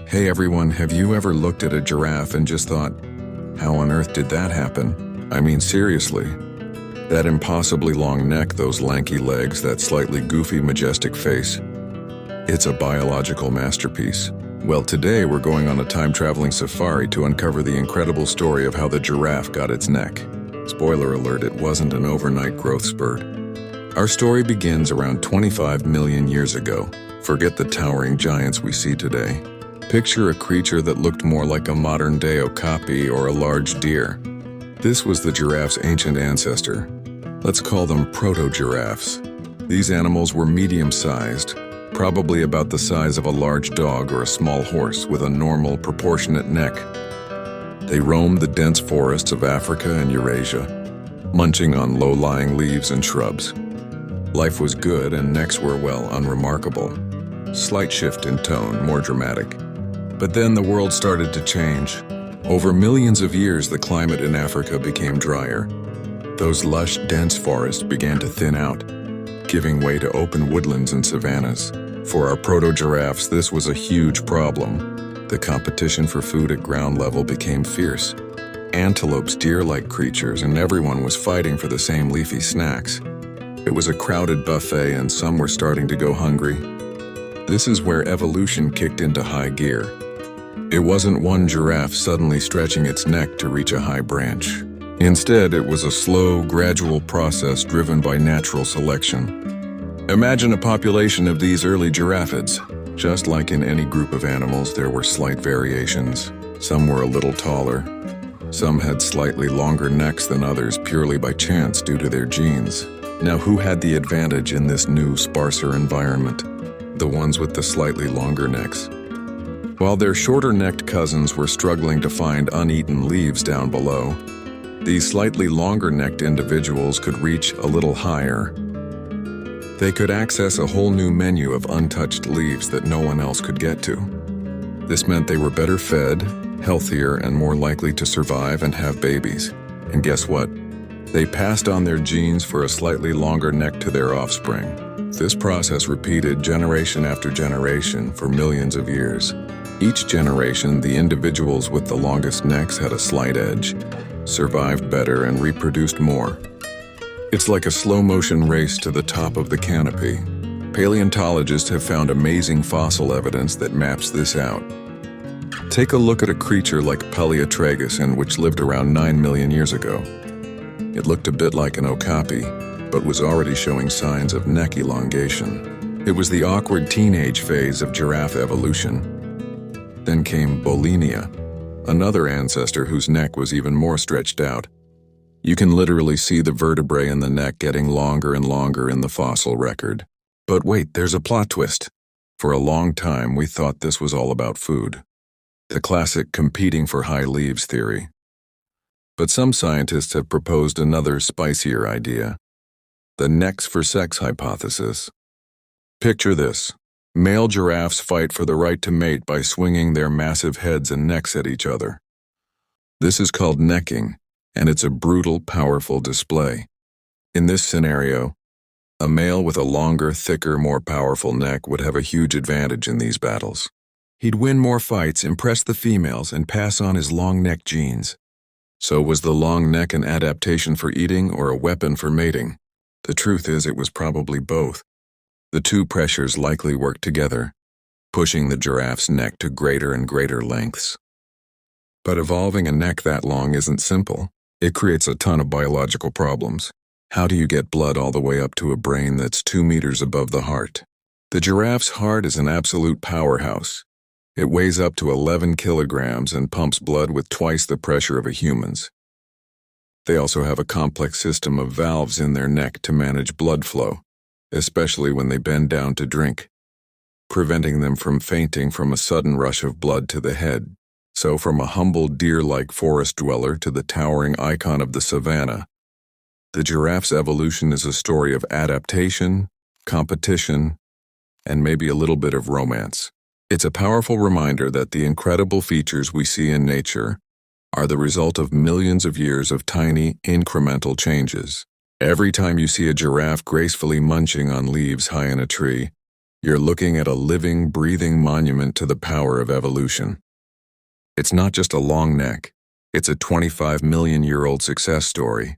Hey everyone, have you ever looked at a giraffe and just thought, how on earth did that happen? I mean, seriously. That impossibly long neck, those lanky legs, that slightly goofy, majestic face. It's a biological masterpiece. Well, today we're going on a time-traveling safari to uncover the incredible story of how the giraffe got its neck. Spoiler alert, it wasn't an overnight growth spurt. Our story begins around 25 million years ago. Forget the towering giants we see today. Picture a creature that looked more like a modern-day okapi or a large deer. This was the giraffe's ancient ancestor. Let's call them proto-giraffes. These animals were medium-sized, probably about the size of a large dog or a small horse with a normal, proportionate neck. They roamed the dense forests of Africa and Eurasia, munching on low-lying leaves and shrubs. Life was good and necks were, well, unremarkable. Slight shift in tone, more dramatic. But then the world started to change. Over millions of years, the climate in Africa became drier. Those lush, dense forests began to thin out, giving way to open woodlands and savannas. For our proto-giraffes, this was a huge problem. The competition for food at ground level became fierce. Antelopes, deer-like creatures, and everyone was fighting for the same leafy snacks. It was a crowded buffet, and some were starting to go hungry. This is where evolution kicked into high gear. It wasn't one giraffe suddenly stretching its neck to reach a high branch. Instead, it was a slow, gradual process driven by natural selection. Imagine a population of these early giraffes. Just like in any group of animals, there were slight variations. Some were a little taller. Some had slightly longer necks than others purely by chance due to their genes. Now, who had the advantage in this new, sparser environment? The ones with the slightly longer necks. While their shorter-necked cousins were struggling to find uneaten leaves down below, these slightly longer-necked individuals could reach a little higher. They could access a whole new menu of untouched leaves that no one else could get to. This meant they were better fed, healthier, and more likely to survive and have babies. And guess what? They passed on their genes for a slightly longer neck to their offspring. This process repeated generation after generation for millions of years. Each generation, the individuals with the longest necks had a slight edge, survived better, and reproduced more. It's like a slow-motion race to the top of the canopy. Paleontologists have found amazing fossil evidence that maps this out. Take a look at a creature like Palaeotragus, which lived around 9 million years ago. It looked a bit like an okapi, but was already showing signs of neck elongation. It was the awkward teenage phase of giraffe evolution. Then came Bolinia, another ancestor whose neck was even more stretched out. You can literally see the vertebrae in the neck getting longer and longer in the fossil record. But wait, there's a plot twist. For a long time, we thought this was all about food. The classic competing for high leaves theory. But some scientists have proposed another spicier idea. The necks for sex hypothesis. Picture this. Male giraffes fight for the right to mate by swinging their massive heads and necks at each other. This is called necking, and it's a brutal, powerful display. In this scenario, a male with a longer, thicker, more powerful neck would have a huge advantage in these battles. He'd win more fights, impress the females, and pass on his long neck genes. So was the long neck an adaptation for eating or a weapon for mating? The truth is, it was probably both. The two pressures likely worked together, pushing the giraffe's neck to greater and greater lengths. But evolving a neck that long isn't simple. It creates a ton of biological problems. How do you get blood all the way up to a brain that's 2 meters above the heart? The giraffe's heart is an absolute powerhouse. It weighs up to 11 kilograms and pumps blood with twice the pressure of a human's. They also have a complex system of valves in their neck to manage blood flow, especially when they bend down to drink, preventing them from fainting from a sudden rush of blood to the head. So from a humble deer-like forest dweller to the towering icon of the savanna, the giraffe's evolution is a story of adaptation, competition, and maybe a little bit of romance. It's a powerful reminder that the incredible features we see in nature are the result of millions of years of tiny, incremental changes. Every time you see a giraffe gracefully munching on leaves high in a tree, You're looking at a living, breathing monument to the power of evolution. It's not just a long neck, it's a 25 million-year-old success story,